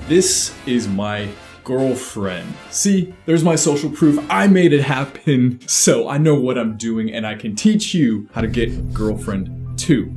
This is my girlfriend. See, there's my social proof. I made it happen, so I know what I'm doing and I can teach you how to get a girlfriend too.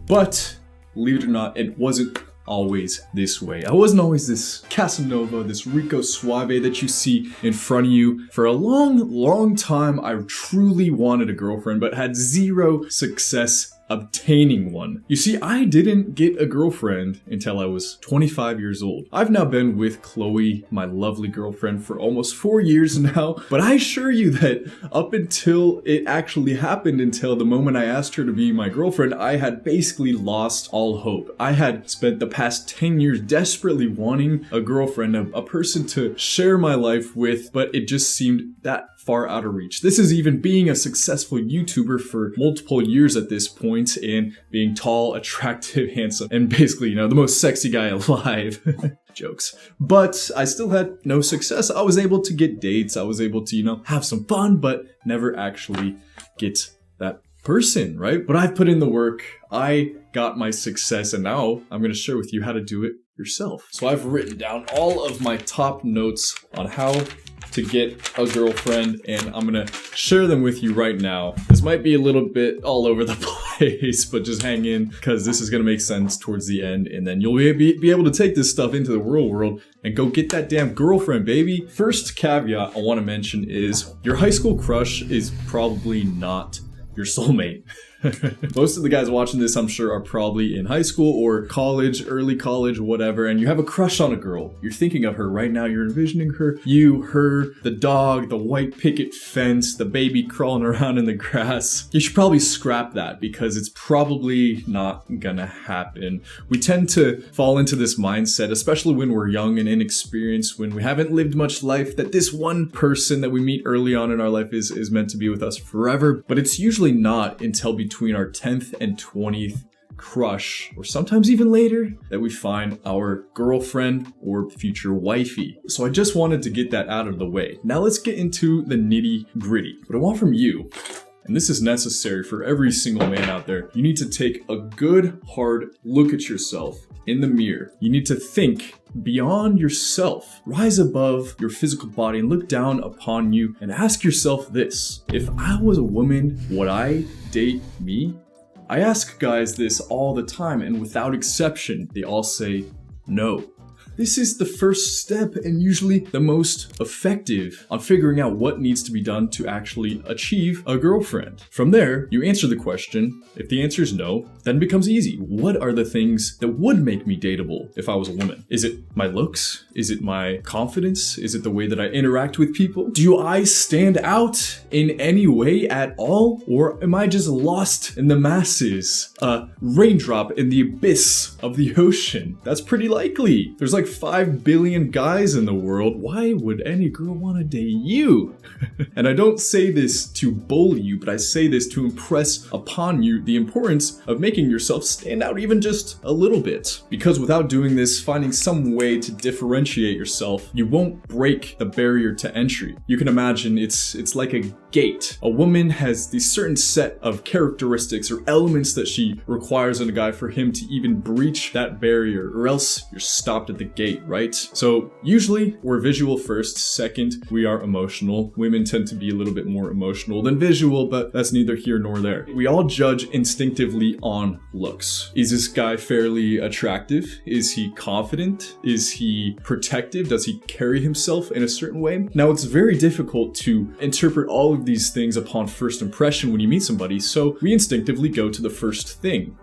But believe it or not, it wasn't always this way. I wasn't always this Casanova, this Rico Suave that you see in front of you. For a long time, I truly wanted a girlfriend, but had zero success obtaining one. You see, I didn't get a girlfriend until I was 25 years old. I've now been with Chloe, my lovely girlfriend, for almost 4 years now, but I assure you that up until it actually happened, until the moment I asked her to be my girlfriend, I had basically lost all hope. I had spent the past 10 years desperately wanting a girlfriend, a person to share my life with, but it just seemed that far out of reach. This is even being a successful YouTuber for multiple years at this point, and being tall, attractive, handsome, and basically, the most sexy guy alive. Jokes. But I still had no success. I was able to get dates. I was able to, have some fun, but never actually get that person, right? But I've put in the work. I got my success, and now I'm going to share with you how to do it yourself. So I've written down all of my top notes on how to get a girlfriend, and I'm gonna share them with you right now. This might be a little bit all over the place, but just hang in, because this is gonna make sense towards the end, and then you'll be able to take this stuff into the real world and go get that damn girlfriend, baby. First caveat I want to mention is your high school crush is probably not your soulmate. Most of the guys watching this, I'm sure, are probably in high school or college, early college, whatever, and you have a crush on a girl. You're thinking of her right now. You're envisioning her, the dog, the white picket fence, the baby crawling around in the grass. You should probably scrap that, because it's probably not gonna happen. We tend to fall into this mindset, especially when we're young and inexperienced, when we haven't lived much life, that this one person that we meet early on in our life is meant to be with us forever. But it's usually not until between our 10th and 20th crush, or sometimes even later, that we find our girlfriend or future wifey. So I just wanted to get that out of the way. Now let's get into the nitty gritty. What I want from you, and this is necessary for every single man out there, you need to take a good, hard look at yourself in the mirror. You need to think beyond yourself. Rise above your physical body and look down upon you and ask yourself this: if I was a woman, would I date me? I ask guys this all the time, and without exception, they all say no. This is the first step, and usually the most effective on figuring out what needs to be done to actually achieve a girlfriend. From there, you answer the question. If the answer is no, then it becomes easy. What are the things that would make me dateable if I was a woman? Is it my looks? Is it my confidence? Is it the way that I interact with people? Do I stand out in any way at all? Or am I just lost in the masses? A raindrop in the abyss of the ocean? That's pretty likely. There's like 5 billion guys in the world. Why would any girl want to date you? And I don't say this to bully you, but I say this to impress upon you the importance of making yourself stand out even just a little bit. Because without doing this, finding some way to differentiate yourself, you won't break the barrier to entry. You can imagine it's like a gate. A woman has these certain set of characteristics or elements that she requires in a guy for him to even breach that barrier, or else you're stopped at the gate, right? So usually we're visual first. Second, we are emotional. Women tend to be a little bit more emotional than visual, but that's neither here nor there. We all judge instinctively on looks. Is this guy fairly attractive? Is he confident? Is he protective? Does he carry himself in a certain way? Now, it's very difficult to interpret all of these things upon first impression when you meet somebody, so we instinctively go to the first thing.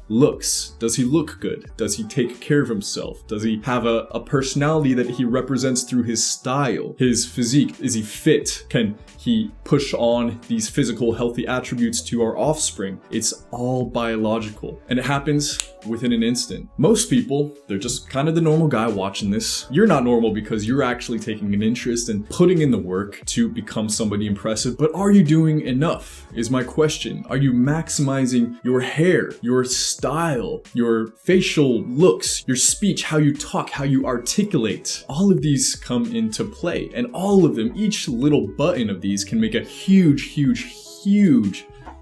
Looks. Does he look good? Does he take care of himself? Does he have a personality that he represents through his style, his physique? Is he fit? Can he push on these physical healthy attributes to our offspring? It's all biological, and it happens within an instant. Most people, they're just kind of the normal guy watching this. You're not normal because you're actually taking an interest and putting in the work to become somebody impressive. But are you doing enough, is my question. Are you maximizing your hair, your style, your facial looks, your speech, how you talk, how you articulate? All of these come into play, and all of them, each little button of these can make a huge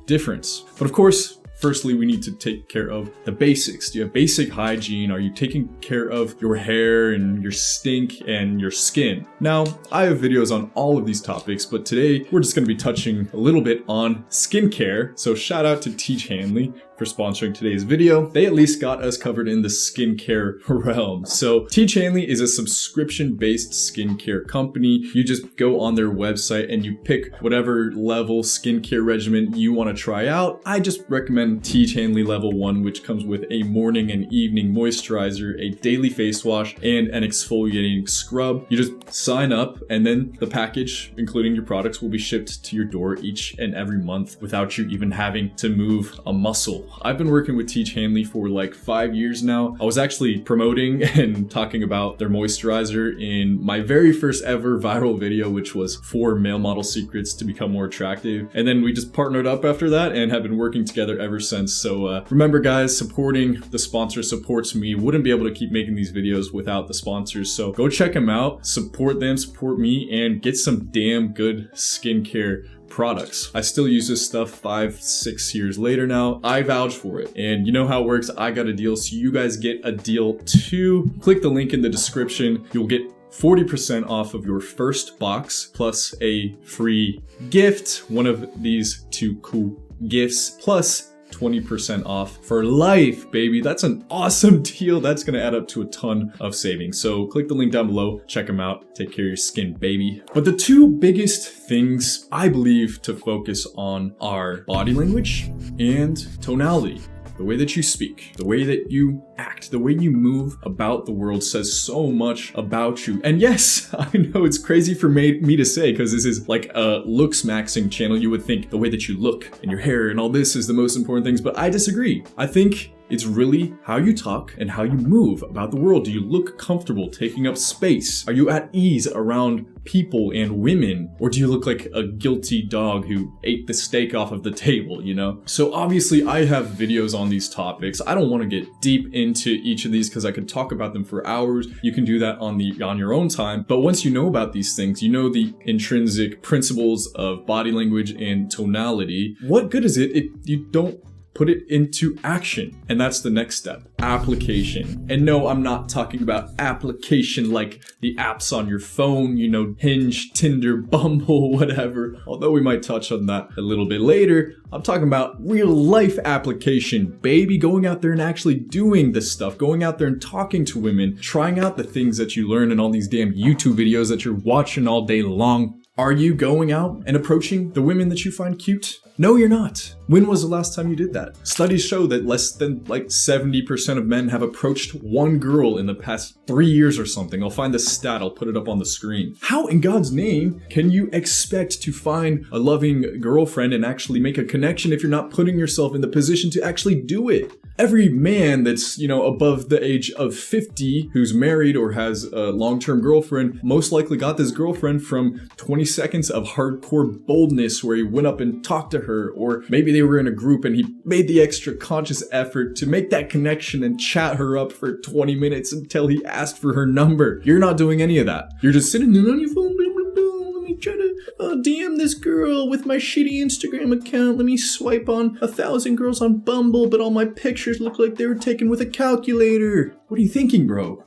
difference. But of course, Firstly, we need to take care of the basics. Do you have basic hygiene? Are you taking care of your hair and your stink and your skin? Now, I have videos on all of these topics, but today we're just going to be touching a little bit on skincare. So shout out to Teach Hanley for sponsoring today's video. They at least got us covered in the skincare realm. So Teach Hanley is a subscription-based skincare company. You just go on their website and you pick whatever level skincare regimen you want to try out. I just recommend Teach Hanley level 1, which comes with a morning and evening moisturizer, a daily face wash, and an exfoliating scrub. You just sign up and then the package, including your products, will be shipped to your door each and every month without you even having to move a muscle. I've been working with Teach Hanley for like 5 years now. I was actually promoting and talking about their moisturizer in my very first ever viral video, which was 4 male model secrets to become more attractive. And then we just partnered up after that and have been working together ever since. So remember guys, supporting the sponsor supports me. Wouldn't be able to keep making these videos without the sponsors. So go check them out, support them, support me, and get some damn good skincare products. I still use this stuff 5-6 years later now. I vouch for it. And you know how it works. I got a deal, so you guys get a deal too. Click the link in the description. You'll get 40% off of your first box plus a free gift. One of these 2 cool gifts plus 20% off for life, baby. That's an awesome deal. That's going to add up to a ton of savings. So click the link down below, check them out, take care of your skin, baby. But the 2 biggest things I believe to focus on are body language and tonality. The way that you speak, the way that you act, the way you move about the world says so much about you. And yes, I know it's crazy for me to say, because this is like a looks maxing channel. You would think the way that you look and your hair and all this is the most important things, but I disagree. I think it's really how you talk and how you move about the world. Do you look comfortable taking up space? Are you at ease around people and women? Or do you look like a guilty dog who ate the steak off of the table, you know? So obviously I have videos on these topics. I don't want to get deep into each of these because I could talk about them for hours. You can do that on your own time. But once you know about these things, you know the intrinsic principles of body language and tonality. What good is it if you don't put it into action? And that's the next step, application. And no, I'm not talking about application like the apps on your phone, you know, Hinge, Tinder, Bumble, whatever. Although we might touch on that a little bit later. I'm talking about real life application, baby. Going out there and actually doing this stuff, going out there and talking to women, trying out the things that you learn in all these damn YouTube videos that you're watching all day long. Are you going out and approaching the women that you find cute? No, you're not. When was the last time you did that? Studies show that less than like 70% of men have approached one girl in the past 3 years or something. I'll find the stat, I'll put it up on the screen. How in God's name can you expect to find a loving girlfriend and actually make a connection if you're not putting yourself in the position to actually do it? Every man that's, you know, above the age of 50 who's married or has a long-term girlfriend most likely got this girlfriend from 20 seconds of hardcore boldness where he went up and talked to her, or maybe they were in a group and he made the extra conscious effort to make that connection and chat her up for 20 minutes until he asked for her number. You're not doing any of that. You're just sitting there on your phone. Let me try to DM this girl with my shitty Instagram account. Let me swipe on 1,000 girls on Bumble, but all my pictures look like they were taken with a calculator. What are you thinking, bro?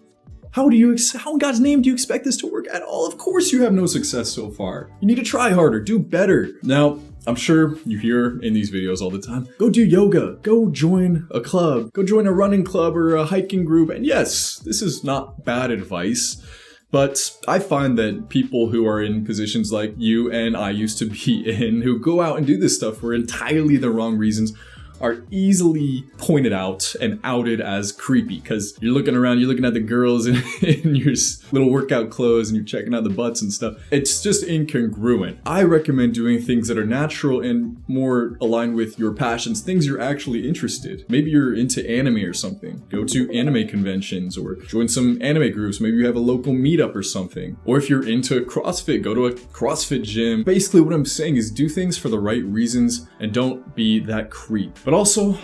How in God's name do you expect this to work at all? Of course you have no success so far. You need to try harder, do better. Now, I'm sure you hear in these videos all the time, go do yoga, go join a club, go join a running club or a hiking group. And yes, this is not bad advice. But I find that people who are in positions like you and I used to be in, who go out and do this stuff for entirely the wrong reasons, are easily pointed out and outed as creepy, because you're looking around, you're looking at the girls in your little workout clothes and you're checking out the butts and stuff. It's just incongruent. I recommend doing things that are natural and more aligned with your passions, things you're actually interested. Maybe you're into anime or something. Go to anime conventions or join some anime groups. Maybe you have a local meetup or something. Or if you're into CrossFit, go to a CrossFit gym. Basically what I'm saying is do things for the right reasons and don't be that creep. But also,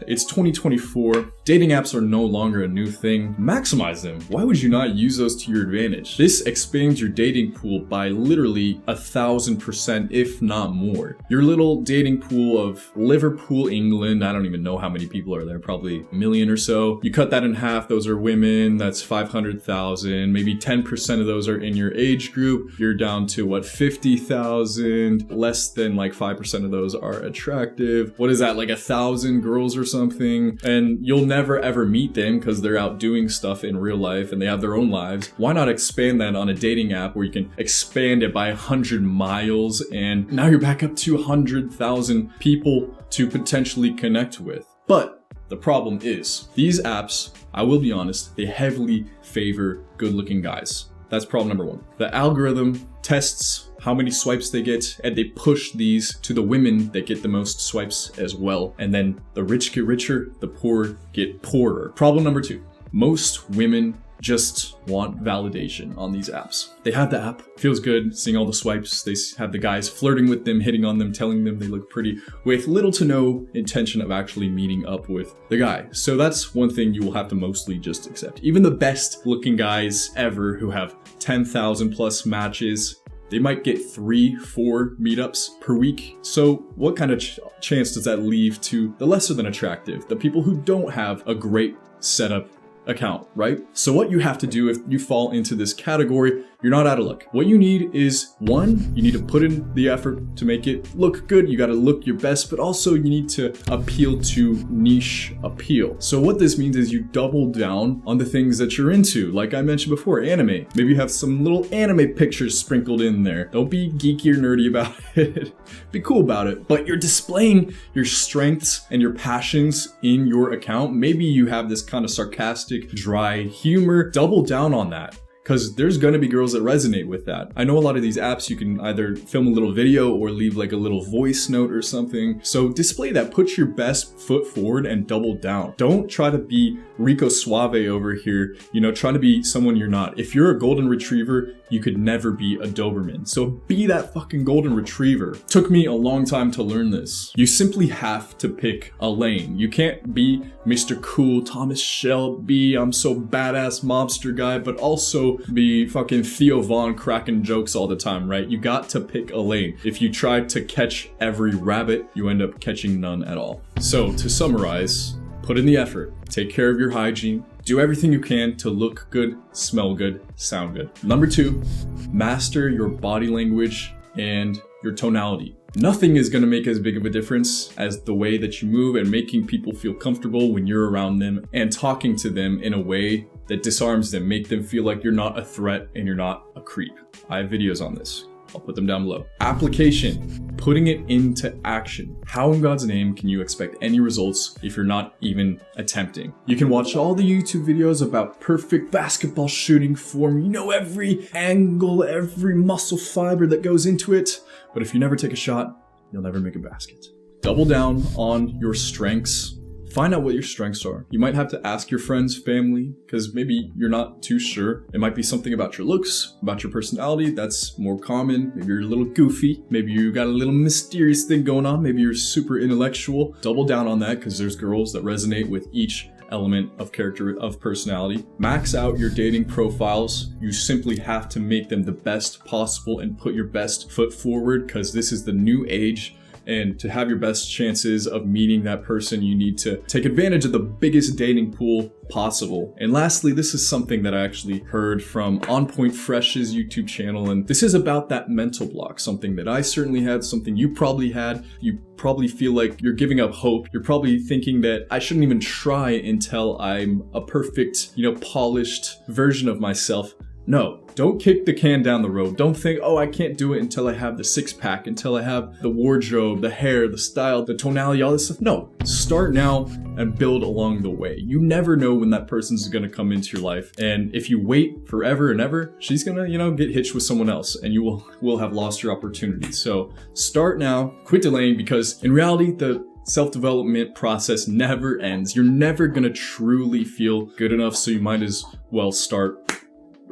it's 2024. Dating apps are no longer a new thing. Maximize them. Why would you not use those to your advantage? This expands your dating pool by literally 1,000%, if not more. Your little dating pool of Liverpool, England, I don't even know how many people are there, probably a million or so. You cut that in half, those are women, that's 500,000. Maybe 10% of those are in your age group. You're down to what, 50,000? Less than like 5% of those are attractive. What is that, like 1,000 girls or something? And you'll never ever meet them because they're out doing stuff in real life and they have their own lives. Why not expand that on a dating app where you can expand it by 100 miles and now you're back up to 100,000 people to potentially connect with? But the problem is, these apps, I will be honest, they heavily favor good-looking guys. That's problem number one. The algorithm tests how many swipes they get, and they push these to the women that get the most swipes as well. And then the rich get richer, the poor get poorer. Problem number two, most women just want validation on these apps. They have the app, feels good, seeing all the swipes. They have the guys flirting with them, hitting on them, telling them they look pretty, with little to no intention of actually meeting up with the guy. So that's one thing you will have to mostly just accept. Even the best looking guys ever who have 10,000 plus matches, they might get 3-4 meetups per week. So what kind of chance does that leave to the lesser than attractive, the people who don't have a great setup account, right? So what you have to do if you fall into this category, you're not out of luck. What you need is, one, you need to put in the effort to make it look good. You got to look your best, but also you need to appeal to niche appeal. So what this means is you double down on the things that you're into. Like I mentioned before, anime. Maybe you have some little anime pictures sprinkled in there. Don't be geeky or nerdy about it. Be cool about it. But you're displaying your strengths and your passions in your account. Maybe you have this kind of sarcastic, dry humor. Double down on that, because there's gonna be girls that resonate with that. I know a lot of these apps, you can either film a little video or leave like a little voice note or something. So display that, put your best foot forward and double down. Don't try to be Rico Suave over here, trying to be someone you're not. If you're a golden retriever, you could never be a Doberman. So be that fucking golden retriever. Took me a long time to learn this. You simply have to pick a lane. You can't be Mr. Cool, Thomas Shelby, I'm so badass mobster guy, but also be fucking Theo Vaughn cracking jokes all the time, right? You got to pick a lane. If you try to catch every rabbit, you end up catching none at all. So to summarize, put in the effort, take care of your hygiene, do everything you can to look good, smell good, sound good. Number two, master your body language and your tonality. Nothing is going to make as big of a difference as the way that you move and making people feel comfortable when you're around them and talking to them in a way that disarms them, make them feel like you're not a threat and you're not a creep. I have videos on this. I'll put them down below. Application, putting it into action. How in God's name can you expect any results if you're not even attempting? You can watch all the YouTube videos about perfect basketball shooting form, every angle, every muscle fiber that goes into it. But if you never take a shot, you'll never make a basket. Double down on your strengths. Find out what your strengths are. You might have to ask your friends, family, because maybe you're not too sure. It might be something about your looks, about your personality. That's more common. Maybe you're a little goofy. Maybe you got a little mysterious thing going on. Maybe you're super intellectual. Double down on that, because there's girls that resonate with each element of character, of personality. Max out your dating profiles. You simply have to make them the best possible and put your best foot forward, because this is the new age. And to have your best chances of meeting that person, you need to take advantage of the biggest dating pool possible. And lastly, this is something that I actually heard from On Point Fresh's YouTube channel. And this is about that mental block, something that I certainly had, something you probably had. You probably feel like you're giving up hope. You're probably thinking that I shouldn't even try until I'm a perfect, polished version of myself. No, don't kick the can down the road. Don't think, oh, I can't do it until I have the six-pack, until I have the wardrobe, the hair, the style, the tonality, all this stuff. No, start now and build along the way. You never know when that person's gonna come into your life. And if you wait forever and ever, she's gonna, get hitched with someone else and you will have lost your opportunity. So start now, quit delaying, because in reality, the self-development process never ends. You're never gonna truly feel good enough, so you might as well start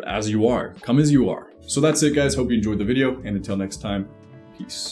as you are. Come as you are. So that's it, guys. Hope you enjoyed the video, and until next time, peace.